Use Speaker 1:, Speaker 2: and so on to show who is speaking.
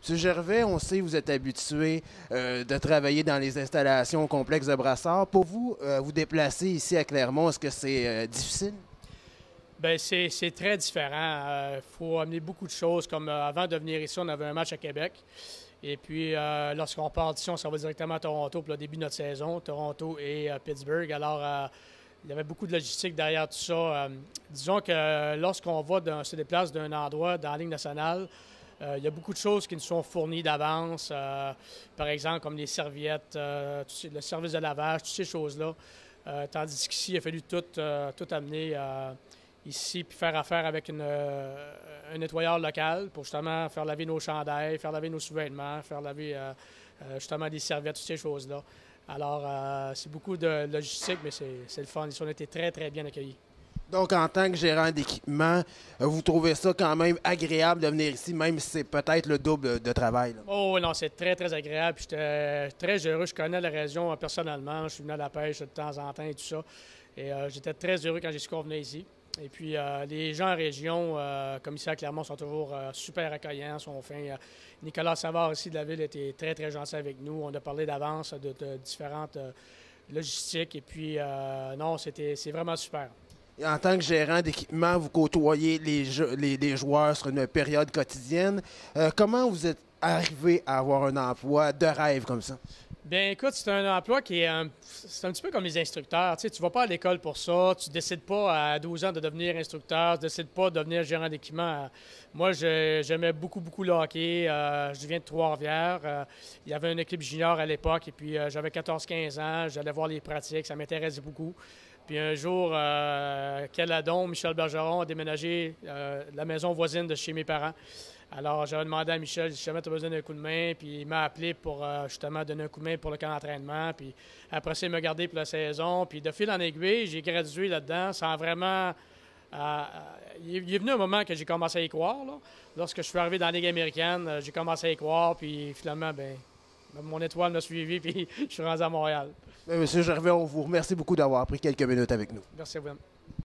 Speaker 1: Monsieur Gervais, on sait que vous êtes habitué de travailler dans les installations au complexe de Brassard. Pour vous, vous déplacer ici à Clermont, est-ce que c'est difficile?
Speaker 2: Bien, c'est très différent. Il faut amener beaucoup de choses. Comme avant de venir ici, on avait un match à Québec. Et puis, lorsqu'on part d'ici, on s'en va directement à Toronto pour le début de notre saison, Toronto et Pittsburgh. Alors, il y avait beaucoup de logistique derrière tout ça. Disons que lorsqu'on se déplace d'un endroit dans la Ligue nationale, il y a beaucoup de choses qui nous sont fournies d'avance. Par exemple, comme les serviettes, le service de lavage, toutes ces choses-là. Tandis qu'ici, il a fallu tout amener ici, puis faire affaire avec un nettoyeur local pour justement faire laver nos chandails, faire laver nos sous-vêtements, faire laver justement des serviettes, toutes ces choses-là. Alors, c'est beaucoup de logistique, mais c'est le fun. Ici, on a été très, très bien accueillis.
Speaker 1: Donc, en tant que gérant d'équipement, vous trouvez ça quand même agréable de venir ici, même si c'est peut-être le double de travail, là?
Speaker 2: Oh oui, non, c'est très, très agréable. J'étais très heureux. Je connais la région personnellement. Je suis venu à la pêche de temps en temps et tout ça. Et j'étais très heureux quand j'ai su qu'on venait ici. Et puis, les gens en région, comme ici à Clermont, sont toujours super accueillants, sont fins. Nicolas Savard ici de la ville était très, très gentil avec nous. On a parlé d'avance de différentes logistiques. Et puis, non, c'est vraiment super.
Speaker 1: Et en tant que gérant d'équipement, vous côtoyez les joueurs sur une période quotidienne. Comment vous êtes arrivé à avoir un emploi de rêve comme ça?
Speaker 2: Bien, écoute, c'est un emploi qui est c'est un petit peu comme les instructeurs. Tu sais, tu vas pas à l'école pour ça. Tu décides pas à 12 ans de devenir instructeur. Tu décides pas de devenir gérant d'équipement. Moi, j'aimais beaucoup, beaucoup le hockey. Je viens de Trois-Rivières. Il y avait une équipe junior à l'époque. Et puis, j'avais 14-15 ans. J'allais voir les pratiques. Ça m'intéressait beaucoup. Puis un jour, Caladon, Michel Bergeron a déménagé la maison voisine de chez mes parents. Alors, j'avais demandé à Michel si jamais tu as besoin d'un coup de main, puis il m'a appelé pour justement donner un coup de main pour le camp d'entraînement. Puis après ça, il m'a gardé pour la saison. Puis de fil en aiguille, j'ai gradué là-dedans sans vraiment. Il est venu un moment que j'ai commencé à y croire, là. Lorsque je suis arrivé dans la Ligue américaine, j'ai commencé à y croire, puis finalement, ben mon étoile m'a suivi, puis je suis rendu à Montréal.
Speaker 1: Monsieur Gervais, on vous remercie beaucoup d'avoir pris quelques minutes avec nous.
Speaker 2: Merci à vous.